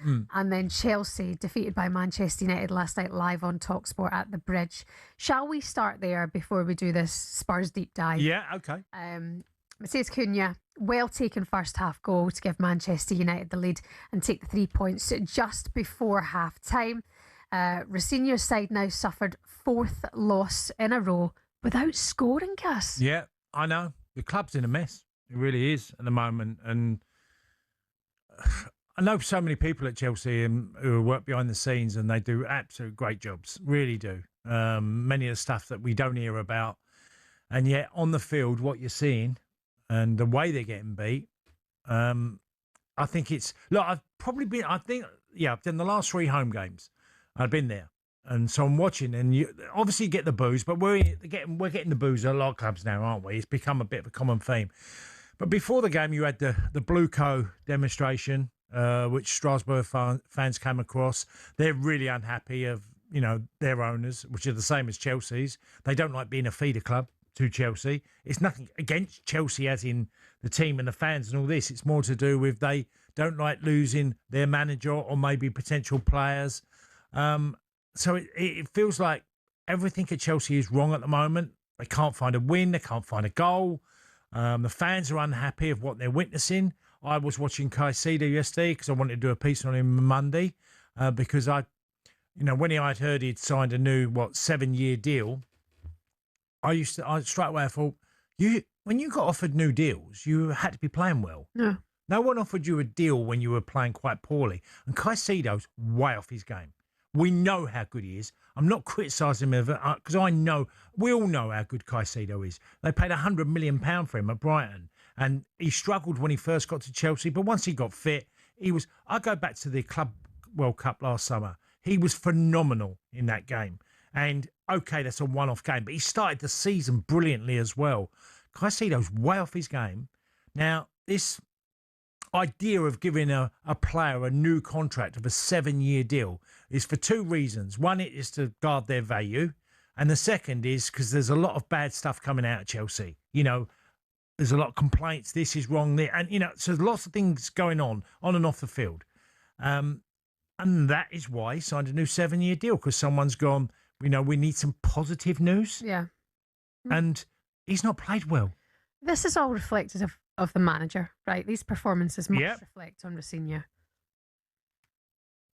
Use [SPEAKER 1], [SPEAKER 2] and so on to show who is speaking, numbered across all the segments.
[SPEAKER 1] And then Chelsea defeated by Manchester United last night live on TalkSport at the Bridge. Shall we start there before we do this Spurs deep dive?
[SPEAKER 2] Yeah, okay.
[SPEAKER 1] Matheus Cunha, well taken first half goal to give Manchester United the lead and take the 3 points just before half time. Rosenior's side now suffered 4th loss in a row without scoring, Cass.
[SPEAKER 2] Yeah, I know. The club's in a mess. It really is at the moment. And I know so many people at Chelsea who work behind the scenes and they do absolute great jobs, really do. Many of the stuff that we don't hear about. And yet on the field, what you're seeing and the way they're getting beat, I think it's... Look, I've done the last 3 home games. I've been there. And so I'm watching, and you obviously get the boos, but we're getting the boos at a lot of clubs now, aren't we? It's become a bit of a common theme. But before the game, you had the Blue Co demonstration, which Strasbourg fans came across. They're really unhappy of, their owners, which are the same as Chelsea's. They don't like being a feeder club to Chelsea. It's nothing against Chelsea as in the team and the fans and all this. It's more to do with they don't like losing their manager or maybe potential players. So it feels like everything at Chelsea is wrong at the moment. They can't find a win. They can't find a goal. The fans are unhappy of what they're witnessing. I was watching Caicedo yesterday because I wanted to do a piece on him Monday because when I had heard he'd signed a new 7-year deal, I straight away I thought when you got offered new deals, you had to be playing well.
[SPEAKER 1] Yeah.
[SPEAKER 2] No one offered you a deal when you were playing quite poorly, and Caicedo's way off his game. We know how good he is. I'm not criticising him because we all know how good Caicedo is. They paid £100 million for him at Brighton, and he struggled when he first got to Chelsea. But once he got fit, I go back to the Club World Cup last summer. He was phenomenal in that game. And okay, that's a one-off game, but he started the season brilliantly as well. Caicedo's way off his game. Now, this idea of giving a player a new contract of a 7-year deal is for 2 reasons. One, it is to guard their value. And the second is because there's a lot of bad stuff coming out of Chelsea. There's a lot of complaints. This is wrong. And, so there's lots of things going on and off the field. And that is why he signed a new 7-year deal, because someone's gone, we need some positive news.
[SPEAKER 1] Yeah.
[SPEAKER 2] And he's not played well.
[SPEAKER 1] This is all reflective of the manager, right? These performances must reflect on Rosenior.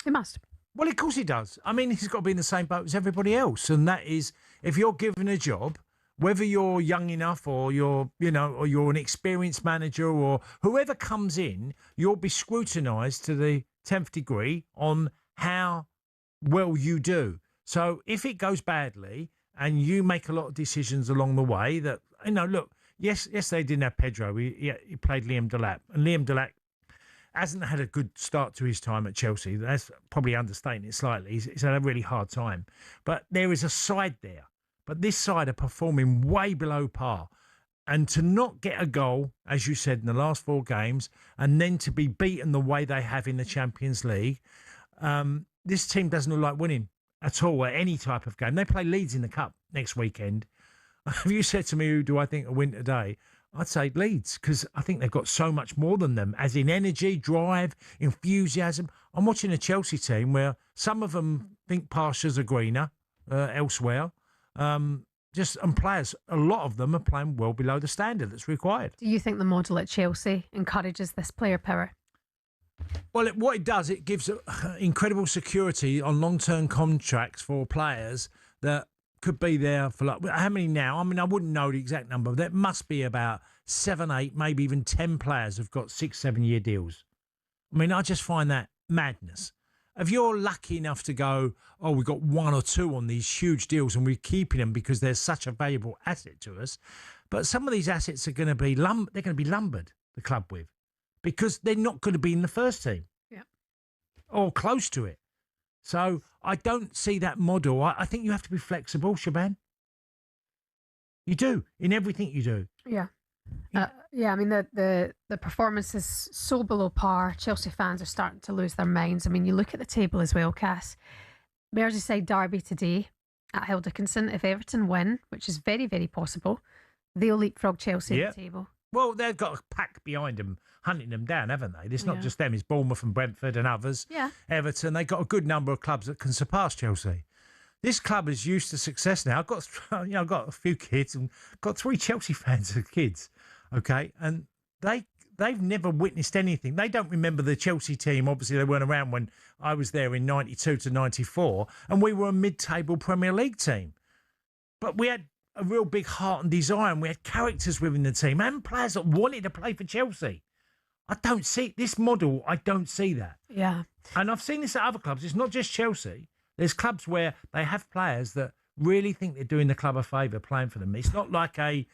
[SPEAKER 1] They must.
[SPEAKER 2] Well, of course he does. I mean, he's got to be in the same boat as everybody else. And that is, if you're given a job, whether you're young enough or you're an experienced manager or whoever comes in, you'll be scrutinised to the 10th degree on how well you do. So if it goes badly and you make a lot of decisions along the way that, look, yes, they didn't have Pedro. He played Liam Delap. And Liam Delap hasn't had a good start to his time at Chelsea. That's probably understating it slightly. He's had a really hard time. But there is a side there. But this side are performing way below par. And to not get a goal, as you said, in the last 4 games, and then to be beaten the way they have in the Champions League, this team doesn't look like winning at all at any type of game. They play Leeds in the Cup next weekend. If you said to me, who do I think will win today? I'd say Leeds, because I think they've got so much more than them, as in energy, drive, enthusiasm. I'm watching a Chelsea team where some of them think pastures are greener elsewhere. And players, a lot of them are playing well below the standard that's required.
[SPEAKER 1] Do you think the model at Chelsea encourages this player power?
[SPEAKER 2] Well, what it does, it gives incredible security on long-term contracts for players that could be there for how many now? I mean, I wouldn't know the exact number. There must be about 7, 8, maybe even 10 players who've got 6, 7-year deals. I mean, I just find that madness. If you're lucky enough to go, we've got 1 or 2 on these huge deals and we're keeping them because they're such a valuable asset to us, but some of these assets are going to be lumbered, the club with, because they're not going to be in the first team.
[SPEAKER 1] Yeah.
[SPEAKER 2] Or close to it. So I don't see that model. I think you have to be flexible, Shaban. You do, in everything you do.
[SPEAKER 1] Yeah. I mean, the performance is so below par. Chelsea fans are starting to lose their minds. I mean, you look at the table as well, Cass. Merseyside derby today at Hill Dickinson. If Everton win, which is very, very possible, they'll leapfrog Chelsea at the table.
[SPEAKER 2] Well, they've got a pack behind them, hunting them down, haven't they? It's not
[SPEAKER 1] Yeah.
[SPEAKER 2] just them, it's Bournemouth and Brentford and others.
[SPEAKER 1] Yeah.
[SPEAKER 2] Everton, they've got a good number of clubs that can surpass Chelsea. This club is used to success now. I've got a few kids and got 3 Chelsea fans as kids, okay? And they've never witnessed anything. They don't remember the Chelsea team. Obviously, they weren't around when I was there in 92 to 94, and we were a mid-table Premier League team. But we had a real big heart and desire, and we had characters within the team and players that wanted to play for Chelsea. I don't see this model. I don't see that.
[SPEAKER 1] Yeah.
[SPEAKER 2] And I've seen this at other clubs. It's not just Chelsea. There's clubs where they have players that really think they're doing the club a favour playing for them. It's not like a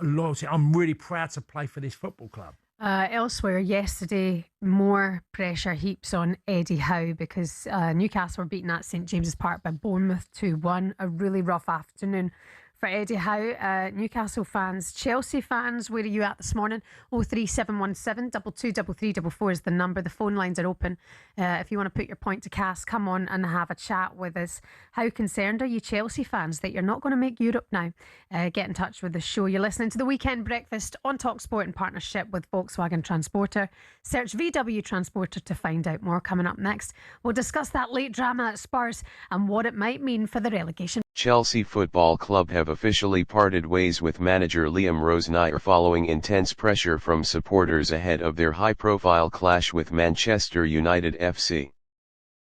[SPEAKER 2] loyalty. I'm really proud to play for this football club.
[SPEAKER 1] Elsewhere, yesterday, more pressure heaps on Eddie Howe because Newcastle were beaten at St James's Park by Bournemouth 2-1. A really rough afternoon for Eddie Howe. Newcastle fans, Chelsea fans, where are you at this morning? 03717 223344 is the number. The phone lines are open. If you want to put your point to cast, come on and have a chat with us. How concerned are you, Chelsea fans, that you're not going to make Europe now? Get in touch with the show. You're listening to The Weekend Breakfast on TalkSport in partnership with Volkswagen Transporter. Search VW Transporter to find out more. Coming up next, we'll discuss that late drama at Spurs and what it might mean for the relegation.
[SPEAKER 3] Chelsea Football Club have officially parted ways with manager Liam Rosenior following intense pressure from supporters ahead of their high-profile clash with Manchester United F.C.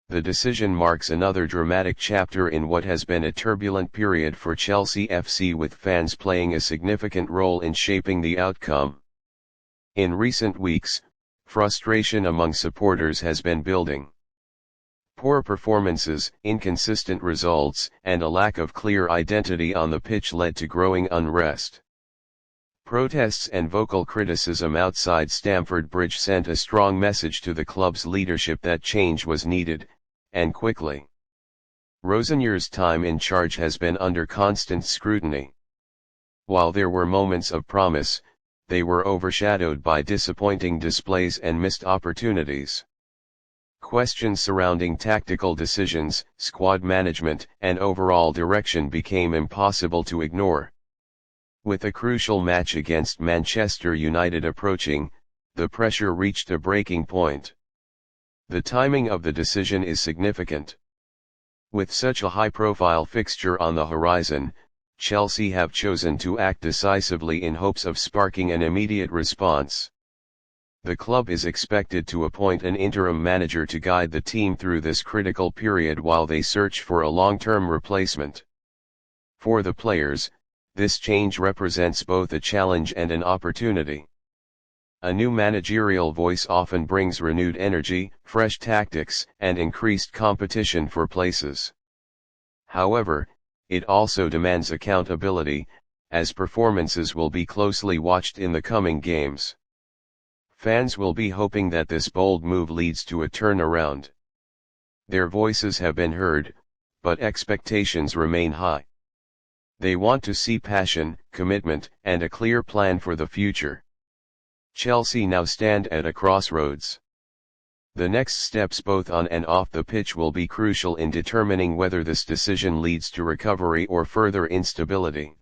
[SPEAKER 3] The decision marks another dramatic chapter in what has been a turbulent period for Chelsea FC, with fans playing a significant role in shaping the outcome. In recent weeks, frustration among supporters has been building. Poor performances, inconsistent results, and a lack of clear identity on the pitch led to growing unrest. Protests and vocal criticism outside Stamford Bridge sent a strong message to the club's leadership that change was needed, and quickly. Rosenior's time in charge has been under constant scrutiny. While there were moments of promise, they were overshadowed by disappointing displays and missed opportunities. Questions surrounding tactical decisions, squad management, and overall direction became impossible to ignore. With a crucial match against Manchester United approaching, the pressure reached a breaking point. The timing of the decision is significant. With such a high-profile fixture on the horizon, Chelsea have chosen to act decisively in hopes of sparking an immediate response. The club is expected to appoint an interim manager to guide the team through this critical period while they search for a long-term replacement. For the players, this change represents both a challenge and an opportunity. A new managerial voice often brings renewed energy, fresh tactics, and increased competition for places. However, it also demands accountability, as performances will be closely watched in the coming games. Fans will be hoping that this bold move leads to a turnaround. Their voices have been heard, but expectations remain high. They want to see passion, commitment, and a clear plan for the future. Chelsea now stand at a crossroads. The next steps both on and off the pitch will be crucial in determining whether this decision leads to recovery or further instability.